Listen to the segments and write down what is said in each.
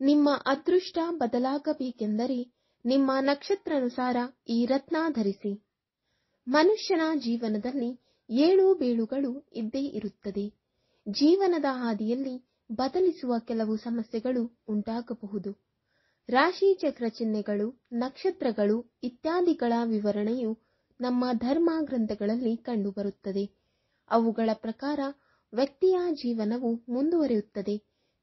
ನಿಮ್ಮ ಅದೃಷ್ಟ ಬದಲಾಗಬೇಕೆಂದರೆ ನಿಮ್ಮ ನಕ್ಷತ್ರಾನುಸಾರ ಈ ರತ್ನ ಧರಿಸಿ. ಮನುಷ್ಯನ ಜೀವನದಲ್ಲಿ ಏಳು ಬೀಳುಗಳು ಇದ್ದೇ ಇರುತ್ತದೆ. ಜೀವನದ ಹಾದಿಯಲ್ಲಿ ಬದಲಿಸುವ ಕೆಲವು ಸಮಸ್ಯೆಗಳು ಉಂಟಾಗಬಹುದು. ರಾಶಿ ಚಕ್ರ ಚಿಹ್ನೆಗಳು, ನಕ್ಷತ್ರಗಳು ಇತ್ಯಾದಿಗಳ ವಿವರಣೆಯು ನಮ್ಮ ಧರ್ಮ ಗ್ರಂಥಗಳಲ್ಲಿ ಕಂಡುಬರುತ್ತದೆ. ಅವುಗಳ ಪ್ರಕಾರ ವ್ಯಕ್ತಿಯ ಜೀವನವು ಮುಂದುವರಿಯುತ್ತದೆ.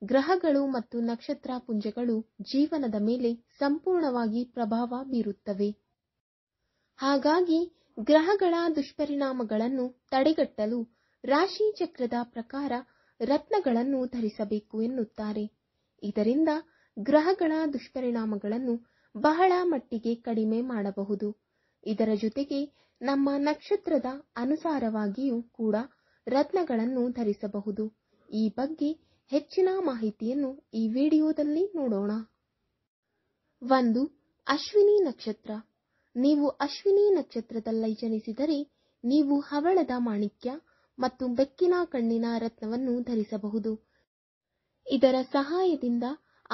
ಗ್ರಹಗಳು ಮತ್ತು ನಕ್ಷತ್ರ ಪುಂಜಗಳು ಜೀವನದ ಮೇಲೆ ಸಂಪೂರ್ಣವಾಗಿ ಪ್ರಭಾವ ಬೀರುತ್ತವೆ. ಹಾಗಾಗಿ ಗ್ರಹಗಳ ದುಷ್ಪರಿಣಾಮಗಳನ್ನು ತಡೆಗಟ್ಟಲು ರಾಶಿ ಚಕ್ರದ ಪ್ರಕಾರ ರತ್ನಗಳನ್ನು ಧರಿಸಬೇಕು ಎನ್ನುತ್ತಾರೆ. ಇದರಿಂದ ಗ್ರಹಗಳ ದುಷ್ಪರಿಣಾಮಗಳನ್ನು ಬಹಳ ಮಟ್ಟಿಗೆ ಕಡಿಮೆ ಮಾಡಬಹುದು. ಇದರ ಜೊತೆಗೆ ನಮ್ಮ ನಕ್ಷತ್ರದ ಅನುಸಾರವಾಗಿಯೂ ಕೂಡ ರತ್ನಗಳನ್ನು ಧರಿಸಬಹುದು. ಈ ಬಗ್ಗೆ ಹೆಚ್ಚಿನ ಮಾಹಿತಿಯನ್ನು ಈ ವಿಡಿಯೋದಲ್ಲಿ ನೋಡೋಣ. 1. ಅಶ್ವಿನಿ ನಕ್ಷತ್ರ. ನೀವು ಅಶ್ವಿನಿ ನಕ್ಷತ್ರದಲ್ಲಿ ಜನಿಸಿದರೆ ನೀವು ಹವಳದ ಮಾಣಿಕ್ಯ ಮತ್ತು ಬೆಕ್ಕಿನ ಕಣ್ಣಿನ ರತ್ನವನ್ನು ಧರಿಸಬಹುದು. ಇದರ ಸಹಾಯದಿಂದ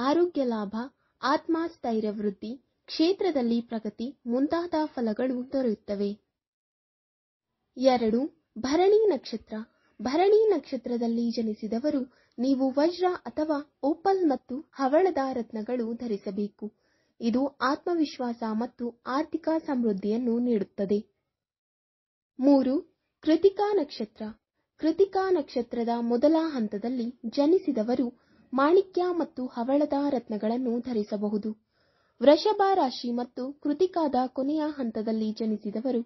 ಆರೋಗ್ಯ ಲಾಭ, ಆತ್ಮಸ್ಥೈರ್ಯ ವೃದ್ಧಿ, ಕ್ಷೇತ್ರದಲ್ಲಿ ಪ್ರಗತಿ ಮುಂತಾದ ಫಲಗಳು ದೊರೆಯುತ್ತವೆ. 2. ಭರಣಿ ನಕ್ಷತ್ರ. ಭರಣಿ ನಕ್ಷತ್ರದಲ್ಲಿ ಜನಿಸಿದವರು ನೀವು ವಜ್ರ ಅಥವಾ ಓಪಲ್ ಮತ್ತು ಹವಳದ ರತ್ನಗಳು ಧರಿಸಬೇಕು. ಇದು ಆತ್ಮವಿಶ್ವಾಸ ಮತ್ತು ಆರ್ಥಿಕ ಸಮೃದ್ಧಿಯನ್ನು ನೀಡುತ್ತದೆ. 3. ಕೃತಿಕಾ ನಕ್ಷತ್ರ. ಕೃತಿಕಾ ನಕ್ಷತ್ರದ ಮೊದಲ ಹಂತದಲ್ಲಿ ಜನಿಸಿದವರು ಮಾಣಿಕ್ಯ ಮತ್ತು ಹವಳದ ರತ್ನಗಳನ್ನು ಧರಿಸಬಹುದು. ವೃಷಭ ರಾಶಿ ಮತ್ತು ಕೃತಿಕಾದ ಕೊನೆಯ ಹಂತದಲ್ಲಿ ಜನಿಸಿದವರು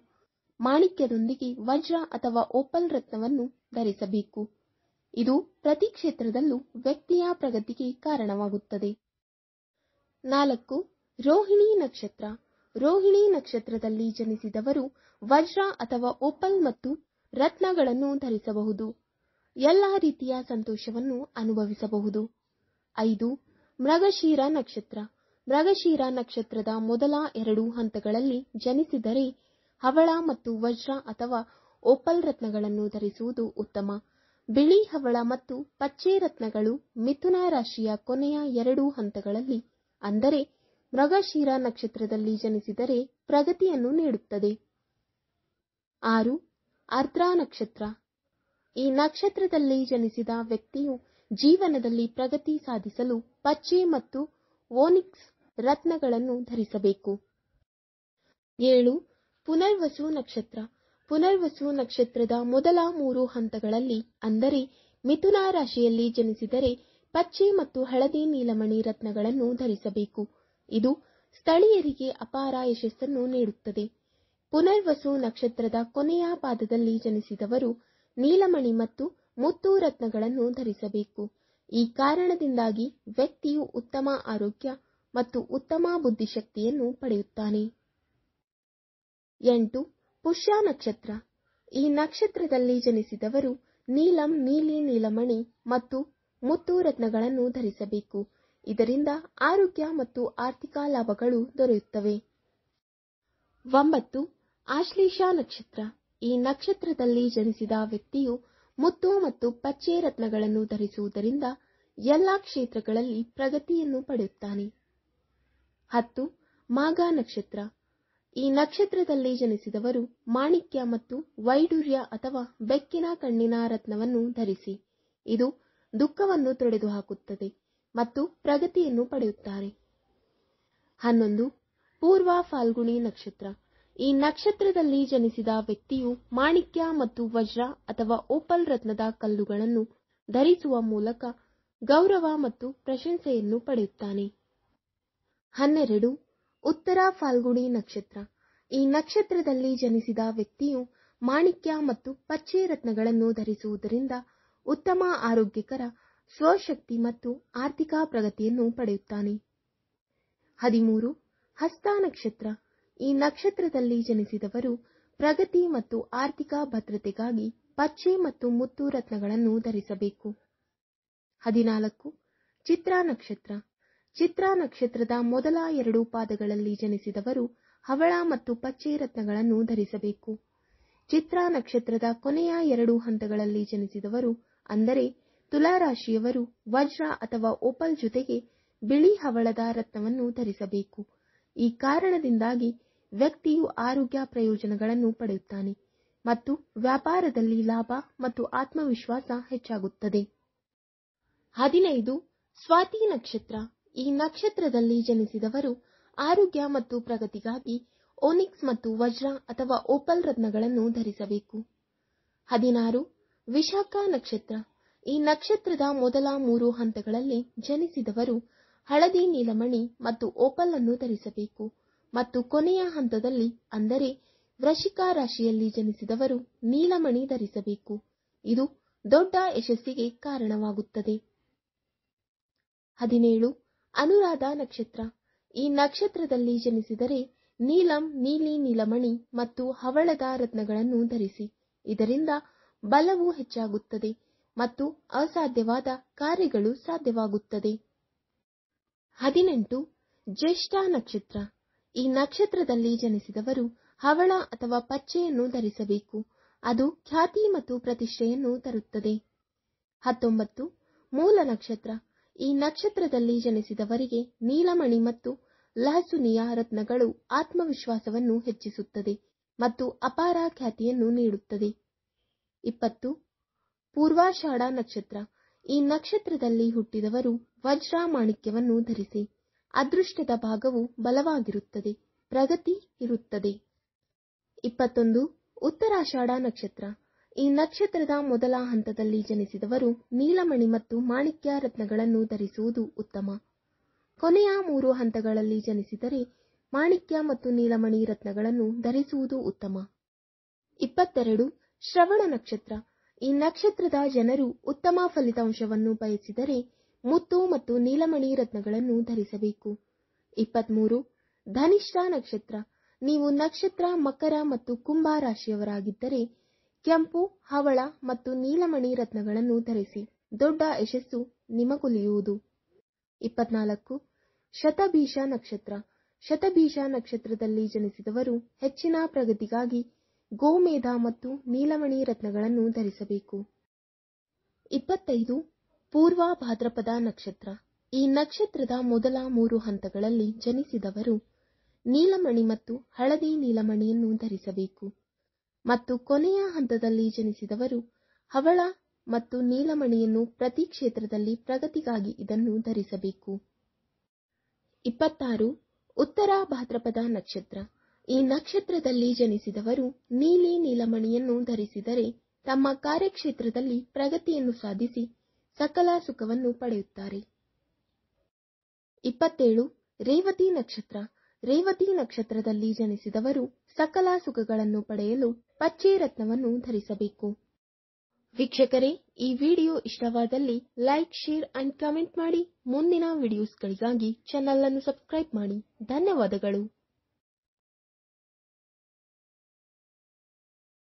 ಮಾಣಿಕ್ಯದೊಂದಿಗೆ ವಜ್ರ ಅಥವಾ ಓಪಲ್ ರತ್ನವನ್ನು ಧರಿಸಬೇಕು. ಇದು ಪ್ರತಿ ಕ್ಷೇತ್ರದಲ್ಲೂ ವ್ಯಕ್ತಿಯ ಪ್ರಗತಿಗೆ ಕಾರಣವಾಗುತ್ತದೆ. 4. ರೋಹಿಣಿ ನಕ್ಷತ್ರ. ರೋಹಿಣಿ ನಕ್ಷತ್ರದಲ್ಲಿ ಜನಿಸಿದವರು ವಜ್ರ ಅಥವಾ ಓಪಲ್ ಮತ್ತು ರತ್ನಗಳನ್ನು ಧರಿಸಬಹುದು. ಎಲ್ಲ ರೀತಿಯ ಸಂತೋಷವನ್ನು ಅನುಭವಿಸಬಹುದು. 5. ಮೃಗಶಿರ ನಕ್ಷತ್ರ. ಮೃಗಶಿರ ನಕ್ಷತ್ರದ ಮೊದಲ 2 ಹಂತಗಳಲ್ಲಿ ಜನಿಸಿದರೆ ಹವಳ ಮತ್ತು ವಜ್ರ ಅಥವಾ ಓಪಲ್ ರತ್ನಗಳನ್ನು ಧರಿಸುವುದು ಉತ್ತಮ. ಬಿಳಿ ಹವಳ ಮತ್ತು ಪಚ್ಚೆ ರತ್ನಗಳು ಮಿಥುನ ರಾಶಿಯ ಕೊನೆಯ 2 ಹಂತಗಳಲ್ಲಿ ಅಂದರೆ ಮೃಗಶಿರ ನಕ್ಷತ್ರದಲ್ಲಿ ಜನಿಸಿದರೆ ಪ್ರಗತಿಯನ್ನು ನೀಡುತ್ತದೆ. 6. ಆರ್ದ್ರ ನಕ್ಷತ್ರ. ಈ ನಕ್ಷತ್ರದಲ್ಲಿ ಜನಿಸಿದ ವ್ಯಕ್ತಿಯು ಜೀವನದಲ್ಲಿ ಪ್ರಗತಿ ಸಾಧಿಸಲು ಪಚ್ಚೆ ಮತ್ತು ಓನಿಕ್ಸ್ ರತ್ನಗಳನ್ನು ಧರಿಸಬೇಕು. 7. ಪುನರ್ವಸು ನಕ್ಷತ್ರ. ಪುನರ್ವಸು ನಕ್ಷತ್ರದ ಮೊದಲ 3 ಹಂತಗಳಲ್ಲಿ ಅಂದರೆ ಮಿಥುನ ರಾಶಿಯಲ್ಲಿ ಜನಿಸಿದರೆ ಪಚ್ಚೆ ಮತ್ತು ಹಳದಿ ನೀಲಮಣಿ ರತ್ನಗಳನ್ನು ಧರಿಸಬೇಕು. ಇದು ಸ್ಥಳೀಯರಿಗೆ ಅಪಾರ ಯಶಸ್ಸನ್ನು ನೀಡುತ್ತದೆ. ಪುನರ್ವಸು ನಕ್ಷತ್ರದ ಕೊನೆಯ ಪಾದದಲ್ಲಿ ಜನಿಸಿದವರು ನೀಲಮಣಿ ಮತ್ತು ಮುತ್ತು ರತ್ನಗಳನ್ನು ಧರಿಸಬೇಕು. ಈ ಕಾರಣದಿಂದಾಗಿ ವ್ಯಕ್ತಿಯು ಉತ್ತಮ ಆರೋಗ್ಯ ಮತ್ತು ಉತ್ತಮ ಬುದ್ಧಿಶಕ್ತಿಯನ್ನು ಪಡೆಯುತ್ತಾನೆ. 8. ಪುಷ್ಯ ನಕ್ಷತ್ರ. ಈ ನಕ್ಷತ್ರದಲ್ಲಿ ಜನಿಸಿದವರು ನೀಲಂ, ನೀಲಿ, ನೀಲಮಣಿ ಮತ್ತು ಮುತ್ತು ರತ್ನಗಳನ್ನು ಧರಿಸಬೇಕು. ಇದರಿಂದ ಆರೋಗ್ಯ ಮತ್ತು ಆರ್ಥಿಕ ಲಾಭಗಳು ದೊರೆಯುತ್ತವೆ. 9. ಆಶ್ಲೇಷ ನಕ್ಷತ್ರ. ಈ ನಕ್ಷತ್ರದಲ್ಲಿ ಜನಿಸಿದ ವ್ಯಕ್ತಿಯು ಮುತ್ತು ಮತ್ತು ಪಚ್ಚೆ ರತ್ನಗಳನ್ನು ಧರಿಸುವುದರಿಂದ ಎಲ್ಲ ಕ್ಷೇತ್ರಗಳಲ್ಲಿ ಪ್ರಗತಿಯನ್ನು ಪಡೆಯುತ್ತಾನೆ. 10. ಮಾಘ ನಕ್ಷತ್ರ. ಈ ನಕ್ಷತ್ರದಲ್ಲಿ ಜನಿಸಿದವರು ಮಾಣಿಕ್ಯ ಮತ್ತು ವೈಡೂರ್ಯ ಅಥವಾ ಬೆಕ್ಕಿನ ಕಣ್ಣಿನ ರತ್ನವನ್ನು ಧರಿಸಿ. ಇದು ದುಃಖವನ್ನು ತೊಡೆದುಹಾಕುತ್ತದೆ ಮತ್ತು ಪ್ರಗತಿಯನ್ನು ಪಡೆಯುತ್ತಾರೆ. 11. ಪೂರ್ವ ಫಾಲ್ಗುಣಿ ನಕ್ಷತ್ರ. ಈ ನಕ್ಷತ್ರದಲ್ಲಿ ಜನಿಸಿದ ವ್ಯಕ್ತಿಯು ಮಾಣಿಕ್ಯ ಮತ್ತು ವಜ್ರ ಅಥವಾ ಓಪಲ್ ರತ್ನದ ಕಲ್ಲುಗಳನ್ನು ಧರಿಸುವ ಮೂಲಕ ಗೌರವ ಮತ್ತು ಪ್ರಶಂಸೆಯನ್ನು ಪಡೆಯುತ್ತಾನೆ. 12. ಉತ್ತರ ಫಾಲ್ಗುಣಿ ನಕ್ಷತ್ರ. ಈ ನಕ್ಷತ್ರದಲ್ಲಿ ಜನಿಸಿದ ವ್ಯಕ್ತಿಯು ಮಾಣಿಕ್ಯ ಮತ್ತು ಪಚ್ಚೆ ರತ್ನಗಳನ್ನು ಧರಿಸುವುದರಿಂದ ಉತ್ತಮ ಆರೋಗ್ಯಕರ, ಸ್ವಶಕ್ತಿ ಮತ್ತು ಆರ್ಥಿಕ ಪ್ರಗತಿಯನ್ನು ಪಡೆಯುತ್ತಾನೆ. 13. ಹಸ್ತ ನಕ್ಷತ್ರ. ಈ ನಕ್ಷತ್ರದಲ್ಲಿ ಜನಿಸಿದವರು ಪ್ರಗತಿ ಮತ್ತು ಆರ್ಥಿಕ ಭದ್ರತೆಗಾಗಿ ಪಚ್ಚೆ ಮತ್ತು ಮುತ್ತು ರತ್ನಗಳನ್ನು ಧರಿಸಬೇಕು. 14. ಚಿತ್ರ ನಕ್ಷತ್ರ. ಚಿತ್ರ ನಕ್ಷತ್ರದ ಮೊದಲ 2 ಪಾದಗಳಲ್ಲಿ ಜನಿಸಿದವರು ಹವಳ ಮತ್ತು ಪಚ್ಚೆ ರತ್ನಗಳನ್ನು ಧರಿಸಬೇಕು. ಚಿತ್ರ ನಕ್ಷತ್ರದ ಕೊನೆಯ 2 ಹಂತಗಳಲ್ಲಿ ಜನಿಸಿದವರು ಅಂದರೆ ತುಲಾ ರಾಶಿಯವರು ವಜ್ರ ಅಥವಾ ಓಪಲ್ ಜೊತೆಗೆ ಬಿಳಿ ಹವಳದ ರತ್ನವನ್ನು ಧರಿಸಬೇಕು. ಈ ಕಾರಣದಿಂದಾಗಿ ವ್ಯಕ್ತಿಯು ಆರೋಗ್ಯ ಪ್ರಯೋಜನಗಳನ್ನು ಪಡೆಯುತ್ತಾನೆ ಮತ್ತು ವ್ಯಾಪಾರದಲ್ಲಿ ಲಾಭ ಮತ್ತು ಆತ್ಮವಿಶ್ವಾಸ ಹೆಚ್ಚಾಗುತ್ತದೆ. 15. ಸ್ವಾತಿ ನಕ್ಷತ್ರ. ಈ ನಕ್ಷತ್ರದಲ್ಲಿ ಜನಿಸಿದವರು ಆರೋಗ್ಯ ಮತ್ತು ಪ್ರಗತಿಗಾಗಿ ಓನಿಕ್ಸ್ ಮತ್ತು ವಜ್ರ ಅಥವಾ ಓಪಲ್ ರತ್ನಗಳನ್ನು ಧರಿಸಬೇಕು. 16. ವಿಶಾಖ ನಕ್ಷತ್ರ. ಈ ನಕ್ಷತ್ರದ ಮೊದಲ 3 ಹಂತಗಳಲ್ಲಿ ಜನಿಸಿದವರು ಹಳದಿ ನೀಲಮಣಿ ಮತ್ತು ಓಪಲ್ ಅನ್ನು ಧರಿಸಬೇಕು ಮತ್ತು ಕೊನೆಯ ಹಂತದಲ್ಲಿ ಅಂದರೆ ವೃಶ್ಚಿಕ ರಾಶಿಯಲ್ಲಿ ಜನಿಸಿದವರು ನೀಲಮಣಿ ಧರಿಸಬೇಕು. ಇದು ದೊಡ್ಡ ಯಶಸ್ಸಿಗೆ ಕಾರಣವಾಗುತ್ತದೆ. 17. ಅನುರಾಧ ನಕ್ಷತ್ರ. ಈ ನಕ್ಷತ್ರದಲ್ಲಿ ಜನಿಸಿದರೆ ನೀಲಂ, ನೀಲಿ ನೀಲಮಣಿ ಮತ್ತು ಹವಳದ ರತ್ನಗಳನ್ನು ಧರಿಸಿ. ಇದರಿಂದ ಬಲವು ಹೆಚ್ಚಾಗುತ್ತದೆ ಮತ್ತು ಅಸಾಧ್ಯವಾದ ಕಾರ್ಯಗಳು ಸಾಧ್ಯವಾಗುತ್ತದೆ. 18. ಜ್ಯೇಷ್ಠ ನಕ್ಷತ್ರ. ಈ ನಕ್ಷತ್ರದಲ್ಲಿ ಜನಿಸಿದವರು ಹವಳ ಅಥವಾ ಪಚ್ಚೆಯನ್ನು ಧರಿಸಬೇಕು. ಅದು ಖ್ಯಾತಿ ಮತ್ತು ಪ್ರತಿಷ್ಠೆಯನ್ನು ತರುತ್ತದೆ. 19. ಮೂಲ ನಕ್ಷತ್ರ. ಈ ನಕ್ಷತ್ರದಲ್ಲಿ ಜನಿಸಿದವರಿಗೆ ನೀಲಮಣಿ ಮತ್ತು ಲಹಸುನಿಯ ರತ್ನಗಳು ಆತ್ಮವಿಶ್ವಾಸವನ್ನು ಹೆಚ್ಚಿಸುತ್ತದೆ ಮತ್ತು ಅಪಾರ ಖ್ಯಾತಿಯನ್ನು ನೀಡುತ್ತದೆ. 20. ಪೂರ್ವಾಷಾಢ ನಕ್ಷತ್ರ. ಈ ನಕ್ಷತ್ರದಲ್ಲಿ ಹುಟ್ಟಿದವರು ವಜ್ರ ಮಾಣಿಕ್ಯವನ್ನು ಧರಿಸಿ. ಅದೃಷ್ಟದ ಭಾಗವು ಬಲವಾಗಿರುತ್ತದೆ, ಪ್ರಗತಿ ಇರುತ್ತದೆ. 21. ಉತ್ತರಾಷಾಢ ನಕ್ಷತ್ರ. ಈ ನಕ್ಷತ್ರದ ಮೊದಲ ಹಂತದಲ್ಲಿ ಜನಿಸಿದವರು ನೀಲಮಣಿ ಮತ್ತು ಮಾಣಿಕ್ಯ ರತ್ನಗಳನ್ನು ಧರಿಸುವುದು ಉತ್ತಮ. ಕೊನೆಯ 3 ಹಂತಗಳಲ್ಲಿ ಜನಿಸಿದರೆ ಮಾಣಿಕ್ಯ ಮತ್ತು ನೀಲಮಣಿ ರತ್ನಗಳನ್ನು ಧರಿಸುವುದು ಉತ್ತಮ. 22. ಶ್ರವಣ ನಕ್ಷತ್ರ. ಈ ನಕ್ಷತ್ರದ ಜನರು ಉತ್ತಮ ಫಲಿತಾಂಶವನ್ನು ಬಯಸಿದರೆ ಮುತ್ತು ಮತ್ತು ನೀಲಮಣಿ ರತ್ನಗಳನ್ನು ಧರಿಸಬೇಕು. 23. ಧನಿಷ್ಠ ನಕ್ಷತ್ರ. ನೀವು ನಕ್ಷತ್ರ ಮಕರ ಮತ್ತು ಕುಂಭ ರಾಶಿಯವರಾಗಿದ್ದರೆ ಕೆಂಪು, ಹವಳ ಮತ್ತು ನೀಲಮಣಿ ರತ್ನಗಳನ್ನು ಧರಿಸಿ. ದೊಡ್ಡ ಯಶಸ್ಸು ನಿಮಗೊಲಿಯುವುದು. 24. ಶತಭಿಷ ನಕ್ಷತ್ರ. ಶತಭಿಷ ನಕ್ಷತ್ರದಲ್ಲಿ ಜನಿಸಿದವರು ಹೆಚ್ಚಿನ ಪ್ರಗತಿಗಾಗಿ ಗೋಮೇಧ ಮತ್ತು ನೀಲಮಣಿ ರತ್ನಗಳನ್ನು ಧರಿಸಬೇಕು. 25. ಪೂರ್ವ ಭಾದ್ರಪದ ನಕ್ಷತ್ರ. ಈ ನಕ್ಷತ್ರದ ಮೊದಲ 3 ಹಂತಗಳಲ್ಲಿ ಜನಿಸಿದವರು ನೀಲಮಣಿ ಮತ್ತು ಹಳದಿ ನೀಲಮಣಿಯನ್ನು ಧರಿಸಬೇಕು ಮತ್ತು ಕೊನೆಯ ಹಂತದಲ್ಲಿ ಜನಿಸಿದವರು ಹವಳ ಮತ್ತು ನೀಲಮಣಿಯನ್ನು ಪ್ರತಿ ಕ್ಷೇತ್ರದಲ್ಲಿ ಪ್ರಗತಿಗಾಗಿ ಇದನ್ನು ಧರಿಸಬೇಕು. 26. ಉತ್ತರ ಭಾದ್ರಪದ ನಕ್ಷತ್ರ. ಈ ನಕ್ಷತ್ರದಲ್ಲಿ ಜನಿಸಿದವರು ನೀಲಿ ನೀಲಮಣಿಯನ್ನು ಧರಿಸಿದರೆ ತಮ್ಮ ಕಾರ್ಯಕ್ಷೇತ್ರದಲ್ಲಿ ಪ್ರಗತಿಯನ್ನು ಸಾಧಿಸಿ ಸಕಲ ಸುಖವನ್ನು ಪಡೆಯುತ್ತಾರೆ. 27. ರೇವತಿ ನಕ್ಷತ್ರ. ರೇವತಿ ನಕ್ಷತ್ರದಲ್ಲಿ ಜನಿಸಿದವರು ಸಕಲ ಸುಖಗಳನ್ನು ಪಡೆಯಲು ಪಚ್ಚೆ ರತ್ನವನ್ನು ಧರಿಸಬೇಕು. ವೀಕ್ಷಕರೇ, ಈ ವಿಡಿಯೋ ಇಷ್ಟವಾದಲ್ಲಿ ಲೈಕ್, ಶೇರ್ ಅಂಡ್ ಕಮೆಂಟ್ ಮಾಡಿ. ಮುಂದಿನ ವಿಡಿಯೋಸ್ಗಳಿಗಾಗಿ ಚಾನೆಲ್ ಅನ್ನು ಸಬ್ಸ್ಕ್ರೈಬ್ ಮಾಡಿ. ಧನ್ಯವಾದಗಳು.